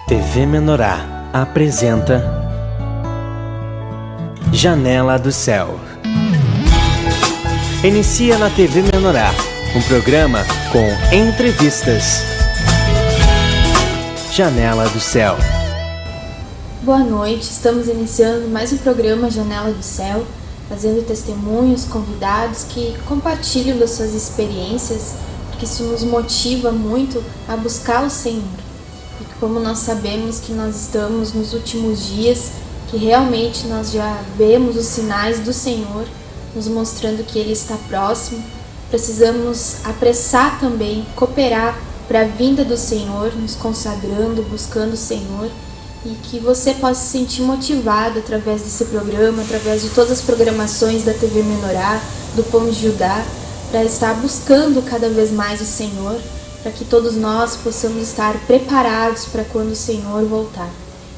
TV Menorá apresenta Janela do Céu. Inicia na TV Menorá um programa com entrevistas. Janela do Céu. Boa noite, estamos iniciando mais um programa Janela do Céu, fazendo testemunhos, convidados que compartilham das suas experiências, porque isso nos motiva muito a buscar o Senhor. E como nós sabemos que nós estamos nos últimos dias, que realmente nós já vemos os sinais do Senhor, nos mostrando que Ele está próximo, precisamos apressar também, cooperar para a vinda do Senhor, nos consagrando, buscando o Senhor, e que você possa se sentir motivado através desse programa, através de todas as programações da TV Menorá, do Pão de Judá, para estar buscando cada vez mais o Senhor, para que todos nós possamos estar preparados para quando o Senhor voltar.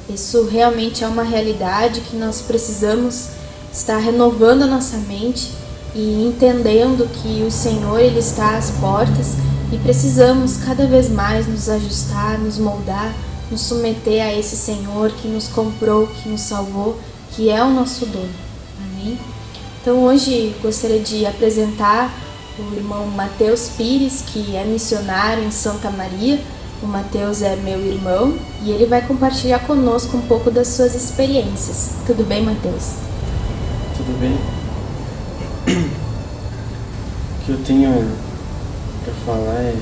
Isso realmente é uma realidade que nós precisamos estar renovando a nossa mente e entendendo que o Senhor Ele está às portas e precisamos cada vez mais nos ajustar, nos moldar, nos submeter a esse Senhor que nos comprou, que nos salvou, que é o nosso dono. Amém? Então hoje gostaria de apresentar o irmão Mateus Pires, que é missionário em Santa Maria. O Mateus é meu irmão e ele vai compartilhar conosco um pouco das suas experiências. Tudo bem, Mateus? Tudo bem. O que eu tenho para falar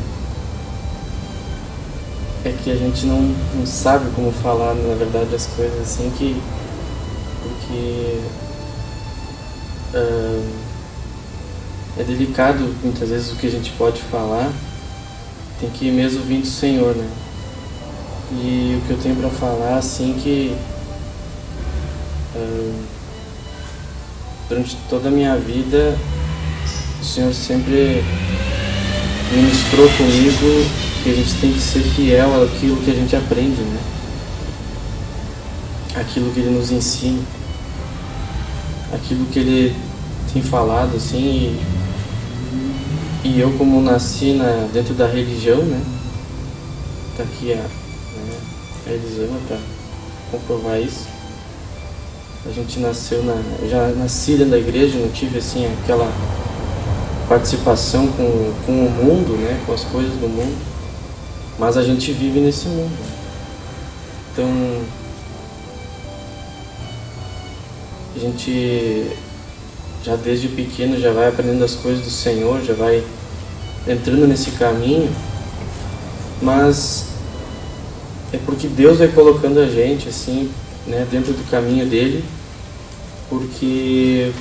é que a gente não sabe como falar, na verdade, as coisas assim, porque é delicado muitas vezes o que a gente pode falar, tem que ir mesmo vir do Senhor, né? E o que eu tenho para falar, assim, que durante toda a minha vida o Senhor sempre ministrou comigo que a gente tem que ser fiel àquilo que a gente aprende, né? Aquilo que Ele nos ensina, aquilo que Ele tem falado, assim, e eu, como nasci dentro da religião, né? Tá aqui a Elisama para comprovar isso. A gente nasceu eu já nasci dentro da igreja, não tive assim aquela participação com o mundo, né? Com as coisas do mundo, mas a gente vive nesse mundo. Então a gente já desde pequeno já vai aprendendo as coisas do Senhor, já vai entrando nesse caminho, mas é porque Deus vai colocando a gente assim, né, dentro do caminho dele, porque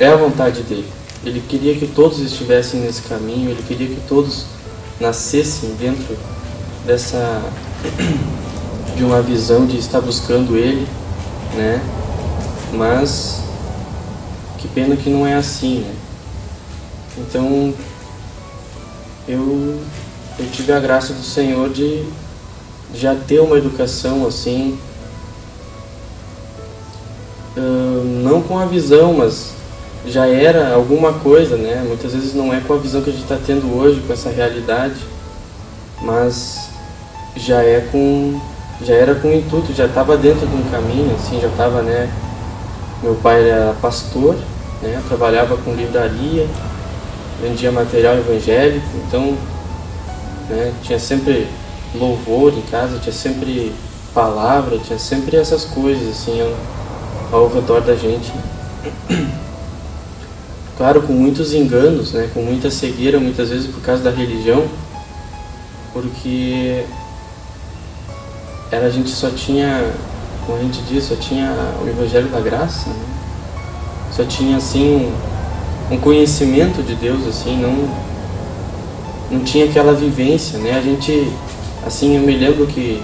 é a vontade dele. Ele queria que todos estivessem nesse caminho, ele queria que todos nascessem dentro de uma visão de estar buscando ele, né? Mas que pena que não é assim, né? Então eu tive a graça do Senhor de já ter uma educação assim, não com a visão, mas já era alguma coisa, né? Muitas vezes não é com a visão que a gente está tendo hoje, com essa realidade, mas já era com o intuito, já estava dentro de um caminho, assim, já estava, né? Meu pai era pastor, né? Trabalhava com livraria, vendia material evangélico, então, né? Tinha sempre louvor em casa, tinha sempre palavra, tinha sempre essas coisas assim ao redor da gente. Claro, com muitos enganos, né? Com muita cegueira, muitas vezes por causa da religião, porque a gente só tinha, como a gente diz, só tinha o Evangelho da Graça, né? Só tinha assim um conhecimento de Deus, assim, não tinha aquela vivência, né? A gente, assim, eu me lembro que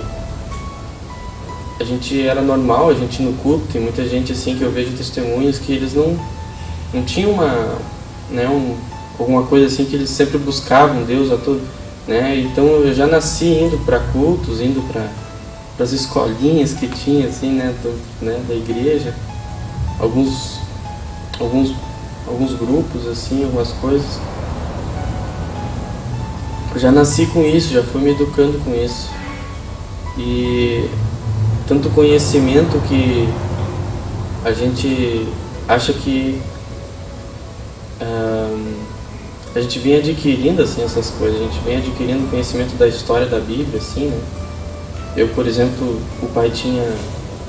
a gente era normal, a gente no culto, tem muita gente assim que eu vejo testemunhos que eles não tinham alguma coisa assim, que eles sempre buscavam Deus a todo, né? Então eu já nasci indo para cultos, indo para as escolinhas que tinha assim, né, da igreja, alguns grupos assim, algumas coisas. Eu já nasci com isso, já fui me educando com isso. E tanto conhecimento que a gente acha que a gente vem adquirindo assim, essas coisas, a gente vem adquirindo conhecimento da história da Bíblia, assim, né? Eu, por exemplo, o pai tinha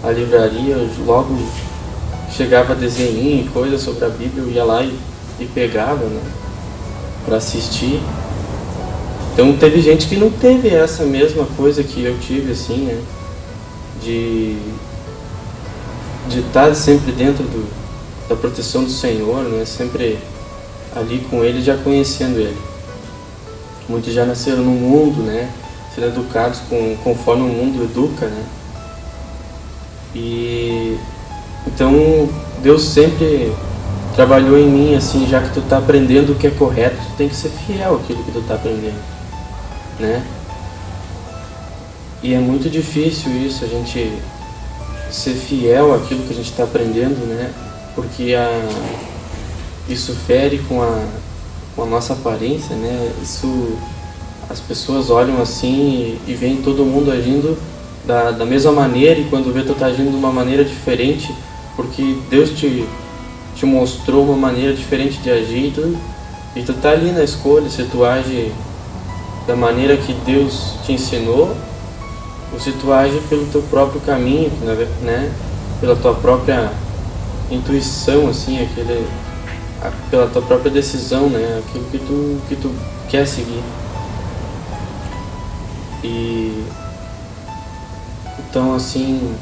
a livraria, eu logo chegava desenho e coisas sobre a Bíblia, eu ia lá e pegava, né, para assistir. Então teve gente que não teve essa mesma coisa que eu tive, assim, né, de estar sempre dentro da proteção do Senhor, né, sempre ali com Ele, já conhecendo Ele. Muitos já nasceram no mundo, né, sendo educados conforme o mundo educa, né. E então Deus sempre trabalhou em mim, assim, já que tu tá aprendendo o que é correto, tu tem que ser fiel àquilo que tu tá aprendendo, né? E é muito difícil isso, a gente ser fiel àquilo que a gente está aprendendo, né? Porque isso fere com a nossa aparência, né? As pessoas olham assim e veem todo mundo agindo da mesma maneira, e quando vê tu tá agindo de uma maneira diferente, porque Deus te mostrou uma maneira diferente de agir, e tu tá ali na escolha se tu age da maneira que Deus te ensinou, ou se tu age pelo teu próprio caminho, né? Pela tua própria intuição, assim, pela tua própria decisão, né? Aquilo que tu quer seguir. E então, assim,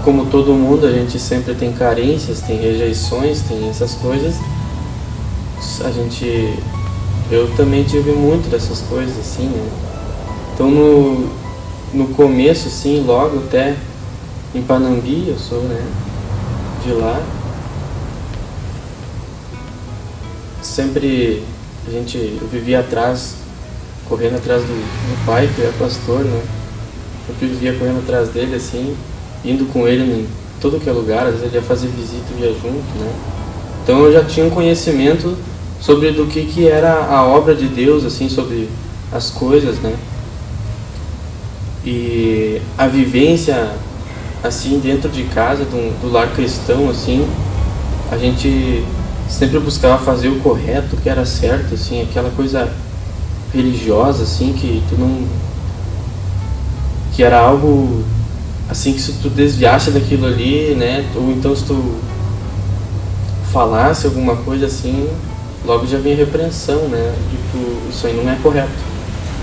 como todo mundo, a gente sempre tem carências, tem rejeições, tem essas coisas. Eu também tive muito dessas coisas, assim, né? Então, no começo, assim, logo até em Panambi, eu sou, né, de lá, sempre eu vivia correndo atrás do pai, que era pastor, né? Eu vivia correndo atrás dele, assim, indo com ele em todo que é lugar, às vezes ele ia fazer visita e ia junto, né? Então eu já tinha um conhecimento sobre do que era a obra de Deus, assim, sobre as coisas, né? E a vivência, assim, dentro de casa, do lar cristão, assim, a gente sempre buscava fazer o correto, o que era certo, assim, aquela coisa religiosa, assim, que era algo, assim, que se tu desviasse daquilo ali, né, ou então se tu falasse alguma coisa assim, logo já vinha repreensão, né, tipo, isso aí não é correto,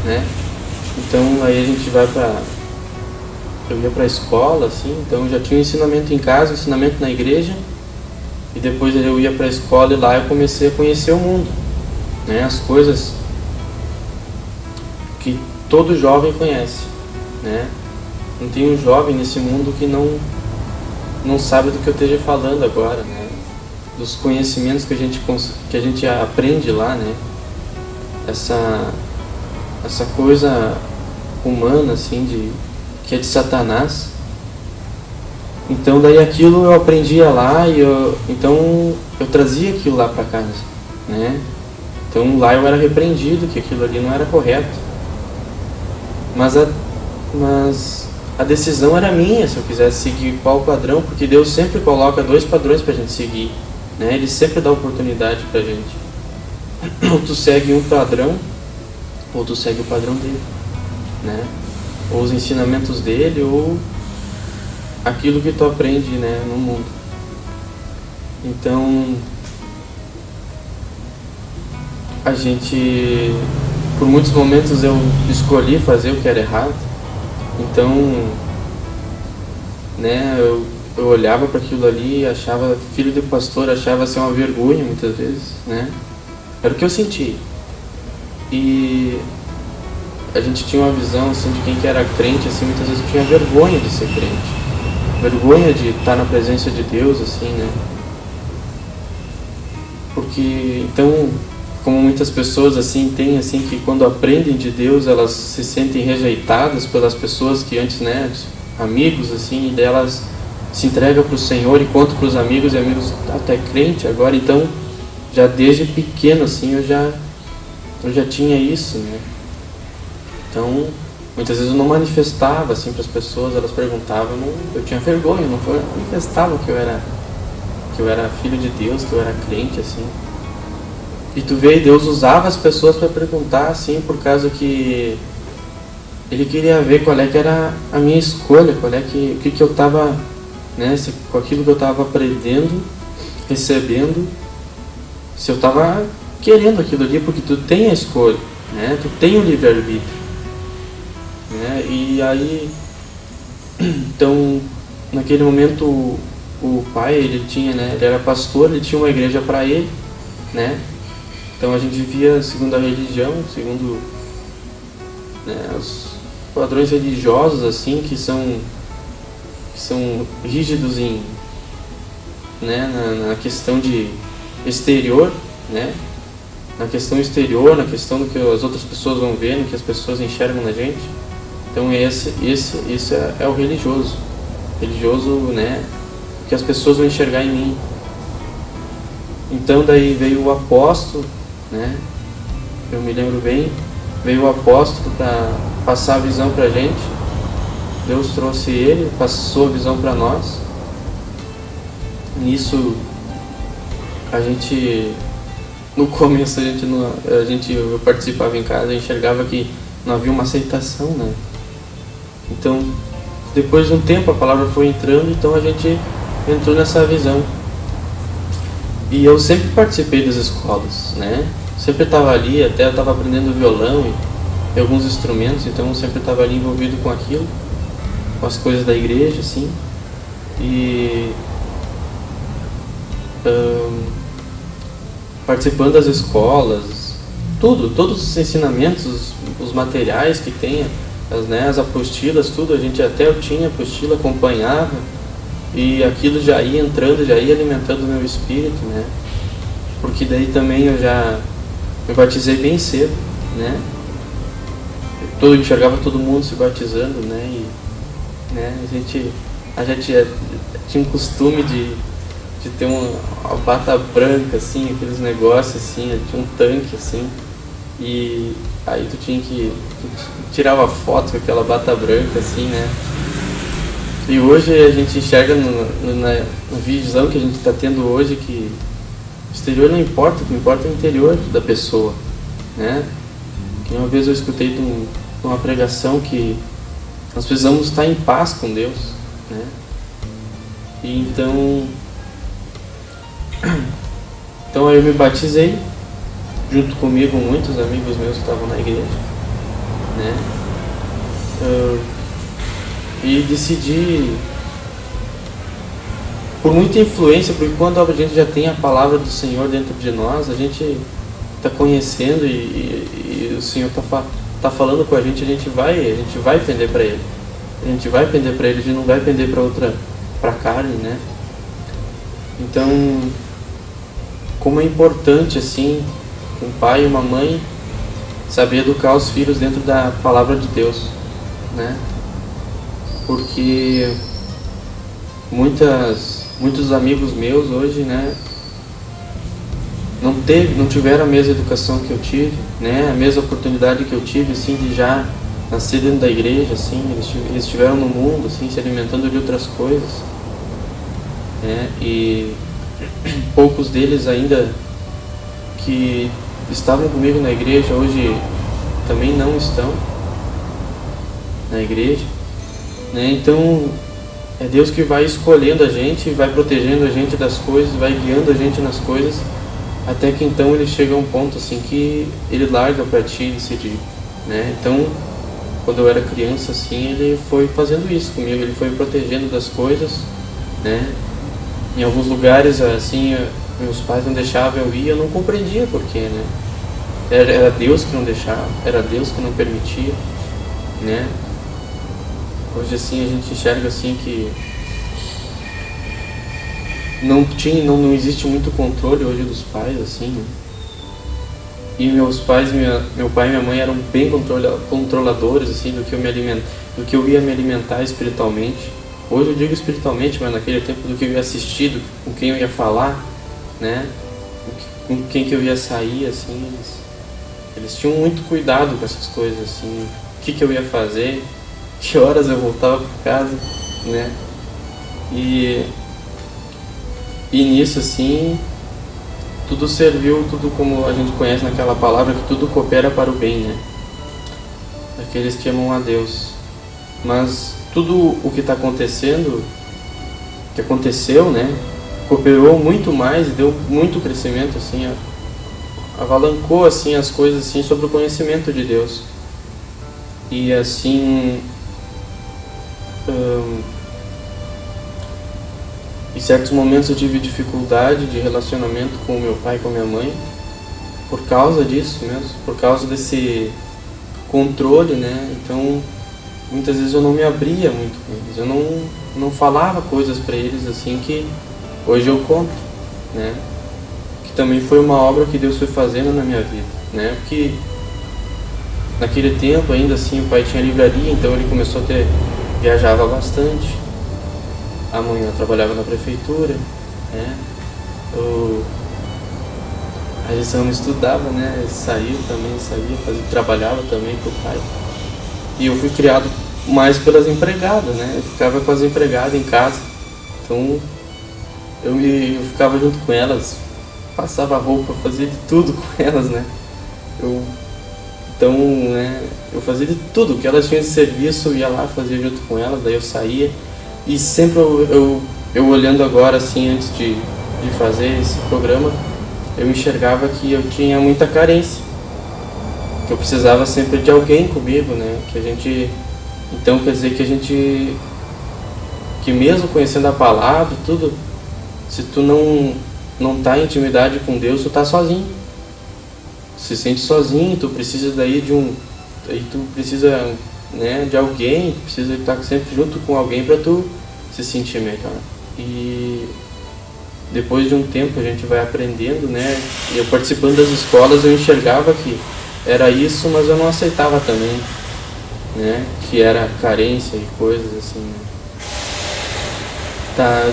né. Então aí a gente eu ia pra escola, assim, então já tinha um ensinamento em casa, um ensinamento na igreja, e depois eu ia pra escola e lá eu comecei a conhecer o mundo, né, as coisas que todo jovem conhece, né. Não tem um jovem nesse mundo que não sabe do que eu esteja falando agora, né, dos conhecimentos que a gente aprende lá, né, essa coisa humana, assim, que é de Satanás. Então daí aquilo eu aprendia lá e então eu trazia aquilo lá para casa, né? Então lá eu era repreendido que aquilo ali não era correto. Mas a decisão era minha se eu quisesse seguir qual padrão, porque Deus sempre coloca 2 padrões pra gente seguir, né? Ele sempre dá oportunidade pra gente. Ou tu segue um padrão, ou tu segue o padrão dele, né? Ou os ensinamentos dele, ou aquilo que tu aprende, né, no mundo. Então, a gente, por muitos momentos eu escolhi fazer o que era errado. Então, né, eu olhava para aquilo ali e achava, filho de pastor, achava ser uma vergonha muitas vezes, né? Era o que eu senti. E a gente tinha uma visão, assim, de quem que era crente, assim, muitas vezes tinha vergonha de ser crente. Vergonha de estar na presença de Deus, assim, né? Porque, então, como muitas pessoas, assim, têm, assim, que quando aprendem de Deus, elas se sentem rejeitadas pelas pessoas que antes, né, amigos, assim, e delas se entregam para o Senhor e contam para os amigos, e amigos, tu é crente agora, então, já desde pequeno, assim, eu eu já tinha isso, né? Então, muitas vezes eu não manifestava assim para as pessoas, elas perguntavam, eu tinha vergonha, não manifestava que eu era filho de Deus, que eu era crente, assim. E tu vê, Deus usava as pessoas para perguntar, assim, por causa que Ele queria ver qual é que era a minha escolha, o que eu estava, né, com aquilo que eu estava aprendendo, recebendo, se eu estava querendo aquilo ali, porque tu tem a escolha, né, tu tem o livre-arbítrio, né, e aí, então, naquele momento, o pai, ele era pastor, ele tinha uma igreja para ele, né, então a gente vivia segundo a religião, segundo, né, os padrões religiosos assim que são rígidos na questão de exterior, né, na questão exterior, na questão do que as outras pessoas vão ver, no que as pessoas enxergam na gente. Então esse é o religioso, né, que as pessoas vão enxergar em mim. Então daí veio o apóstolo, né? Eu me lembro bem, veio o apóstolo para passar a visão para a gente. Deus trouxe ele, passou a visão para nós. Nisso, a gente, no começo eu participava em casa, eu enxergava que não havia uma aceitação, né? Então, depois de um tempo a palavra foi entrando, então a gente entrou nessa visão. E eu sempre participei das escolas, né? Sempre estava ali, até eu estava aprendendo violão e alguns instrumentos, então eu sempre estava ali envolvido com aquilo, com as coisas da igreja, assim. E participando das escolas, todos os ensinamentos, os materiais que tem, as apostilas, tudo, eu tinha apostila, acompanhava. E aquilo já ia entrando, já ia alimentando o meu espírito, né? Porque daí também eu já me batizei bem cedo, né? Eu enxergava todo mundo se batizando, né? E, né? A gente tinha um costume de ter uma bata branca, assim, aqueles negócios, assim, tinha um tanque, assim. E aí tu tirava foto com aquela bata branca, assim, né? E hoje a gente enxerga na visão que a gente está tendo hoje que o exterior não importa, o que importa é o interior da pessoa, né? Que uma vez eu escutei de uma pregação que nós precisamos estar em paz com Deus, né? E então eu me batizei, junto comigo muitos amigos meus que estavam na igreja, né? E decidi, por muita influência, porque quando a gente já tem a palavra do Senhor dentro de nós, a gente está conhecendo e o Senhor está falando com a gente vai pender para Ele. A gente vai pender para Ele, a gente não vai pender para a carne, né? Então, como é importante, assim, um pai e uma mãe saber educar os filhos dentro da palavra de Deus, né? Porque muitos amigos meus hoje, né, não tiveram a mesma educação que eu tive, né, a mesma oportunidade que eu tive, assim, de já nascer dentro da igreja, assim, eles estiveram no mundo, assim, se alimentando de outras coisas, né, e poucos deles ainda que estavam comigo na igreja hoje também não estão na igreja. Né? Então é Deus que vai escolhendo a gente, vai protegendo a gente das coisas, vai guiando a gente nas coisas, até que então ele chega a um ponto assim que ele larga para ti decidir, né? Então, quando eu era criança assim, ele foi fazendo isso comigo, ele foi me protegendo das coisas, né? Em alguns lugares assim, meus pais não deixavam eu ir, eu não compreendia porquê, né? Era Deus que não deixava, era Deus que não permitia, né? Hoje assim a gente enxerga assim que não existe muito controle hoje dos pais, assim, né? E meus pais, meu pai e minha mãe eram bem controladores, assim, do que eu ia me alimentar espiritualmente. Hoje eu digo espiritualmente, mas naquele tempo do que eu ia assistir, com quem eu ia falar, né? Com quem que eu ia sair, assim, Eles tinham muito cuidado com essas coisas, assim, o que eu ia fazer, que horas eu voltava para casa, né? E nisso, assim, tudo serviu, tudo como a gente conhece naquela palavra, que tudo coopera para o bem, né? Daqueles que amam a Deus. Mas tudo o que está acontecendo, que aconteceu, né? Cooperou muito mais e deu muito crescimento, assim, avalancou, assim, as coisas, assim, sobre o conhecimento de Deus. E, assim, em certos momentos eu tive dificuldade de relacionamento com o meu pai e com a minha mãe, por causa disso mesmo, por causa desse controle, né? Então, muitas vezes eu não me abria muito com eles, eu não falava coisas para eles, assim, que hoje eu conto, né? Que também foi uma obra que Deus foi fazendo na minha vida, né? Porque naquele tempo ainda assim o pai tinha livraria, então ele começou a viajava bastante. A mãe trabalhava na prefeitura, né? A Gisele não estudava, né? Saía, trabalhava também com o pai. E eu fui criado mais pelas empregadas, né? Eu ficava com as empregadas em casa, então eu ficava junto com elas, passava roupa, fazia de tudo com elas, né? Então, né, eu fazia de tudo que elas tinham de serviço, eu ia lá, fazia junto com elas, daí eu saía. E sempre eu olhando agora, assim, antes de fazer esse programa, eu enxergava que eu tinha muita carência, que eu precisava sempre de alguém comigo, né? Então quer dizer que mesmo conhecendo a palavra e tudo, se tu não tá em intimidade com Deus, tu tá sozinho. Se sente sozinho, tu precisa né, de alguém, tu precisa estar sempre junto com alguém para tu se sentir melhor. E depois de um tempo a gente vai aprendendo, né? E eu participando das escolas eu enxergava que era isso, mas eu não aceitava também, né? Que era carência e coisas assim, né? Tá.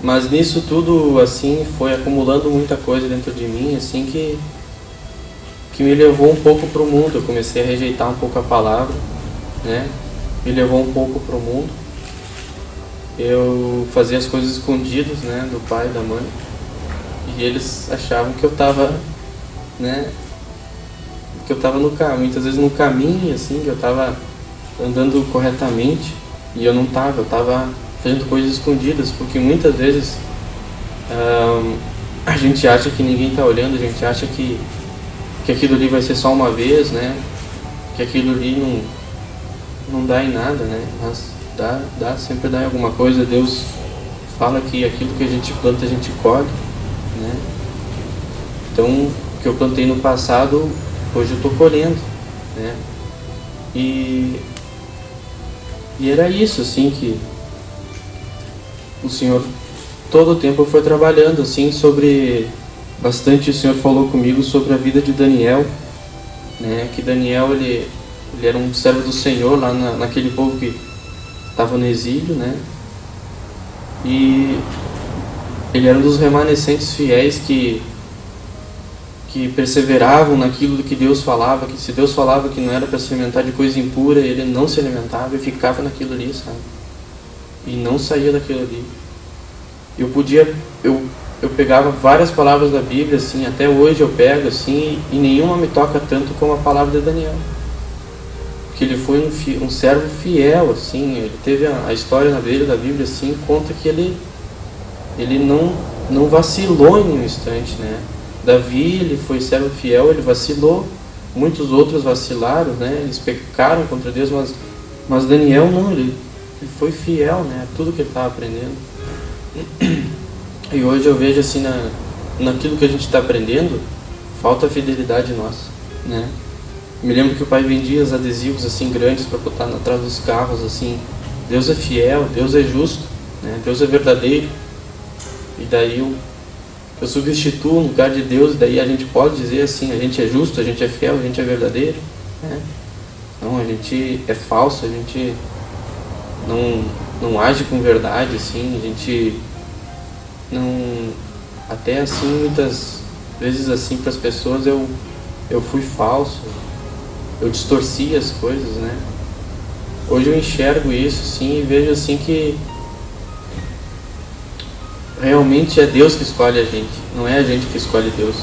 Mas nisso tudo, assim, foi acumulando muita coisa dentro de mim, assim, que me levou um pouco para o mundo. Eu comecei a rejeitar um pouco a palavra, né? Me levou um pouco para o mundo. Eu fazia as coisas escondidas, né, do pai e da mãe. E eles achavam que eu estava, né, que eu estava muitas vezes no caminho, assim, que eu estava andando corretamente. E eu não estava, eu estava fazendo coisas escondidas, porque muitas vezes a gente acha que ninguém está olhando, a gente acha que aquilo ali vai ser só uma vez, né? Que aquilo ali não dá em nada, né? Mas sempre dá em alguma coisa. Deus fala que aquilo que a gente planta, a gente colhe, né? Então, o que eu plantei no passado, hoje eu estou colhendo, né? E era isso, assim, que o Senhor todo o tempo foi trabalhando, assim, bastante. O Senhor falou comigo sobre a vida de Daniel, né? Que Daniel, ele era um servo do Senhor lá naquele povo que estava no exílio, né? E ele era um dos remanescentes fiéis que perseveravam naquilo que Deus falava, que se Deus falava que não era para se alimentar de coisa impura, ele não se alimentava e ficava naquilo ali, sabe? E não saía daquilo ali. Eu pegava várias palavras da Bíblia, assim, até hoje eu pego, assim, e nenhuma me toca tanto como a palavra de Daniel. Porque ele foi um servo fiel, assim, ele teve a história na beira da Bíblia, assim, conta que ele não vacilou em um instante, né? Davi, ele foi servo fiel, ele vacilou, muitos outros vacilaram, né? Eles pecaram contra Deus, mas Daniel não, ele foi fiel, né? Tudo que ele estava aprendendo. E hoje eu vejo, assim, naquilo que a gente está aprendendo, falta fidelidade nossa, né? Me lembro que o pai vendia os adesivos, assim, grandes para botar atrás dos carros, assim, Deus é fiel, Deus é justo, né? Deus é verdadeiro. E daí eu substituo no lugar de Deus, daí a gente pode dizer assim, a gente é justo, a gente é fiel, a gente é verdadeiro, né? Não, a gente é falso, a gente não age com verdade, assim, a gente não, até assim vezes assim para as pessoas eu fui falso, eu distorci as coisas, né? Hoje eu enxergo isso sim e vejo assim que realmente é Deus que escolhe a gente, não é a gente que escolhe Deus.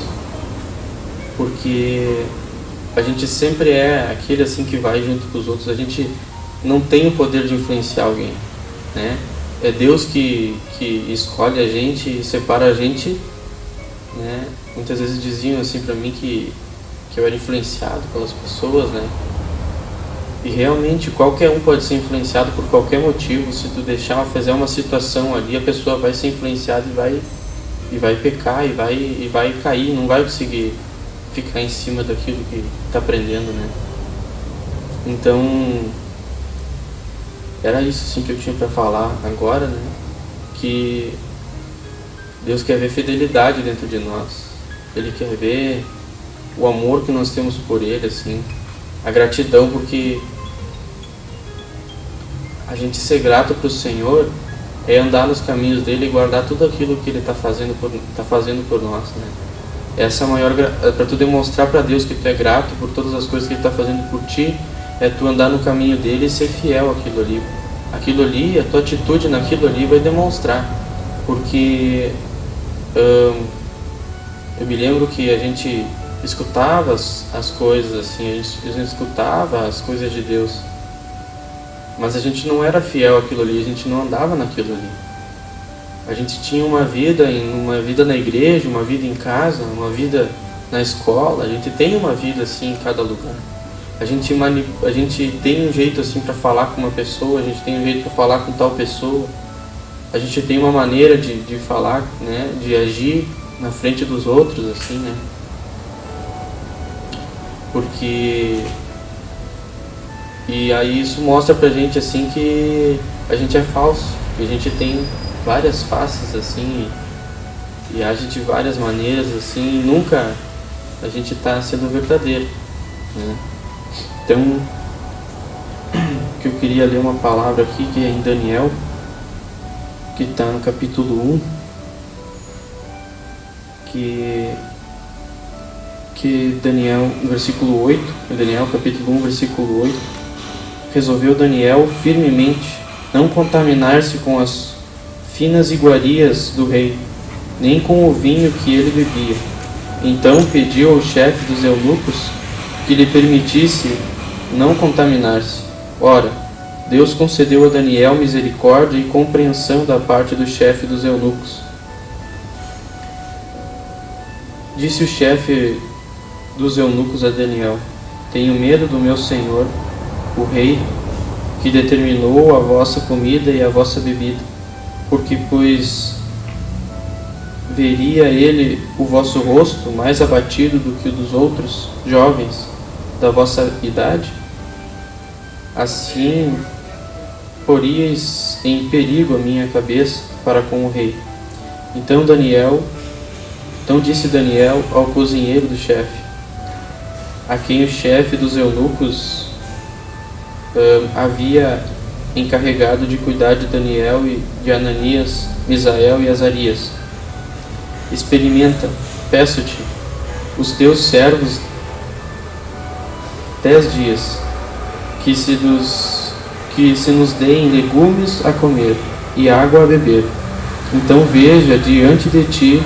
Porque a gente sempre é aquele assim que vai junto com os outros, a gente não tem o poder de influenciar alguém, né? É Deus que escolhe a gente e separa a gente, né? Muitas vezes diziam assim pra mim que eu era influenciado pelas pessoas, né? E realmente qualquer um pode ser influenciado por qualquer motivo. Se tu deixar fazer uma situação ali, a pessoa vai ser influenciada e vai pecar e vai cair, não vai conseguir ficar em cima daquilo que está aprendendo, né? Então era isso sim que eu tinha para falar agora, né? Que Deus quer ver fidelidade dentro de nós. Ele quer ver o amor que nós temos por Ele, assim, a gratidão, porque a gente ser grato para o Senhor é andar nos caminhos dele e guardar tudo aquilo que ele está fazendo por nós, né? Essa é a maior para tu demonstrar para Deus que tu é grato por todas as coisas que ele está fazendo por ti, é tu andar no caminho dele e ser fiel àquilo ali. Aquilo ali, a tua atitude naquilo ali vai demonstrar, porque eu me lembro que a gente escutava as coisas assim, a gente escutava as coisas de Deus, mas a gente não era fiel àquilo ali, a gente não andava naquilo ali. A gente tinha uma vida na igreja, uma vida em casa, uma vida na escola, a gente tem uma vida assim em cada lugar. A gente tem um jeito assim para falar com uma pessoa, a gente tem um jeito para falar com tal pessoa, a gente tem uma maneira de falar, né, de agir na frente dos outros, assim, né? Porque e aí isso mostra pra gente assim que a gente é falso, que a gente tem várias faces assim e age de várias maneiras assim, e nunca a gente está sendo verdadeiro, né? Então, que eu queria ler uma palavra aqui que é em Daniel, que está no capítulo 1, que Daniel, no versículo 8, Daniel capítulo 1, versículo 8, resolveu Daniel firmemente não contaminar-se com as finas iguarias do rei, nem com o vinho que ele bebia. Então pediu ao chefe dos eunucos que lhe permitisse não contaminar-se. Ora, Deus concedeu a Daniel misericórdia e compreensão da parte do chefe dos eunucos. Disse o chefe dos eunucos a Daniel: tenho medo do meu senhor, o rei, que determinou a vossa comida e a vossa bebida, porque pois veria ele o vosso rosto mais abatido do que o dos outros jovens da vossa idade? Assim poríeis em perigo a minha cabeça para com o rei. Então disse Daniel ao cozinheiro do chefe, a quem o chefe dos eunucos havia encarregado de cuidar de Daniel e de Ananias, Misael e Azarias: experimenta, peço-te, os teus servos 10 dias, que se nos deem legumes a comer e água a beber. Então veja diante de ti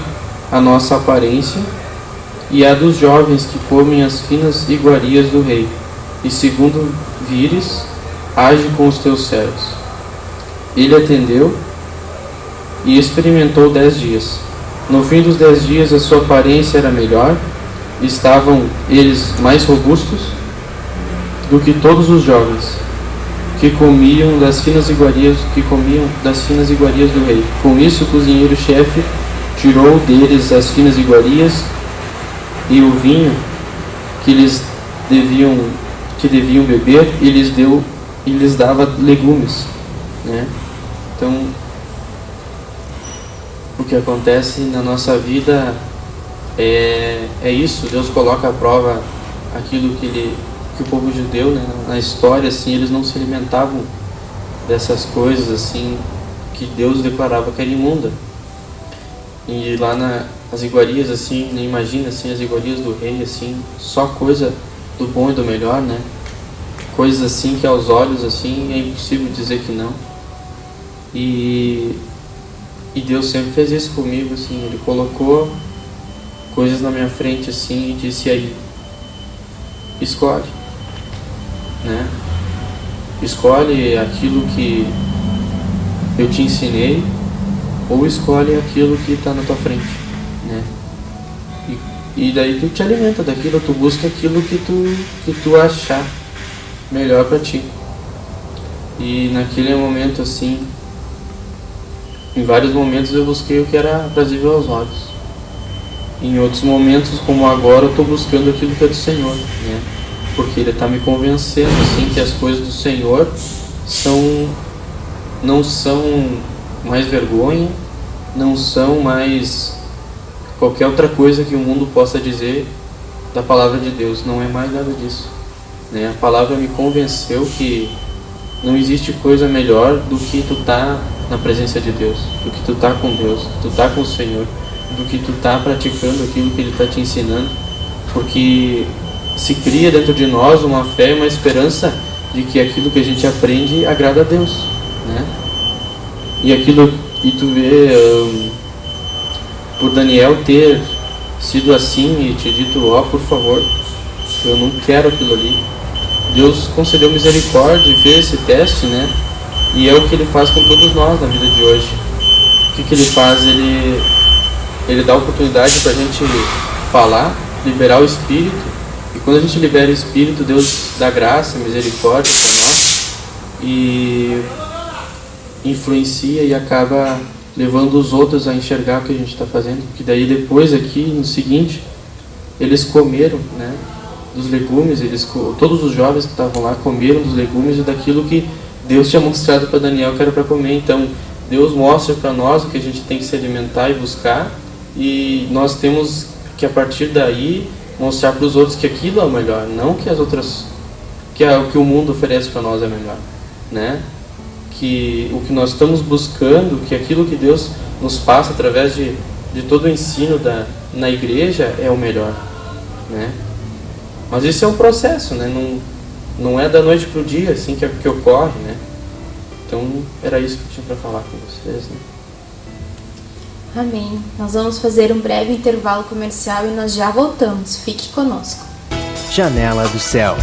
a nossa aparência e a dos jovens que comem as finas iguarias do rei, e segundo vires, age com os teus servos. Ele atendeu e experimentou 10 dias. No fim dos 10 dias a sua aparência era melhor, estavam eles mais robustos do que todos os jovens que comiam das finas iguarias do rei. Com isso o cozinheiro-chefe tirou deles as finas iguarias e o vinho que deviam beber, e lhes dava legumes, né? Então, o que acontece na nossa vida é isso. Deus coloca à prova aquilo que o povo judeu, né, na história, assim, eles não se alimentavam dessas coisas assim que Deus declarava que era imunda. E lá as iguarias assim, nem imagina assim, as iguarias do rei assim, só coisa do bom e do melhor, né? Coisas assim que aos olhos assim é impossível dizer que não. E Deus sempre fez isso comigo, assim, Ele colocou coisas na minha frente assim e disse: aí, escolhe, né? Escolhe aquilo que eu te ensinei, ou escolhe aquilo que está na tua frente, né? E daí tu te alimenta daquilo, tu busca aquilo que tu achar melhor para ti. E naquele momento assim, em vários momentos eu busquei o que era aprazível aos olhos. Em outros momentos, como agora, eu estou buscando aquilo que é do Senhor, né? Porque Ele está me convencendo assim que as coisas do Senhor não são mais vergonha, não são mais qualquer outra coisa que o mundo possa dizer da palavra de Deus. Não é mais nada disso, né? A palavra me convenceu que não existe coisa melhor do que tu tá na presença de Deus, do que tu tá com Deus, do que tu tá com o Senhor, do que tu tá praticando aquilo que Ele está te ensinando, porque se cria dentro de nós uma fé e uma esperança de que aquilo que a gente aprende agrada a Deus, né? E tu vê por Daniel ter sido assim e te dito: ó, por favor, eu não quero aquilo ali. Deus concedeu misericórdia e fez esse teste, né? E é o que Ele faz com todos nós na vida de hoje. O que Ele faz? Ele dá oportunidade para a gente falar, liberar o Espírito. E quando a gente libera o Espírito, Deus dá graça, misericórdia e influencia e acaba levando os outros a enxergar o que a gente está fazendo. Que daí depois aqui, no seguinte, eles comeram, né, dos legumes, todos os jovens que estavam lá comeram dos legumes e daquilo que Deus tinha mostrado para Daniel que era para comer. Então, Deus mostra para nós o que a gente tem que se alimentar e buscar, e nós temos que, a partir daí, mostrar para os outros que aquilo é o melhor, não que as outras, o que o mundo oferece para nós é melhor, né? Que o que nós estamos buscando, que aquilo que Deus nos passa através de todo o ensino na igreja é o melhor, né? Mas isso é um processo, né? Não é da noite para o dia assim que ocorre, né? Então era isso que eu tinha para falar com vocês, né? Amém. Nós vamos fazer um breve intervalo comercial e nós já voltamos. Fique conosco. Janela do Céu.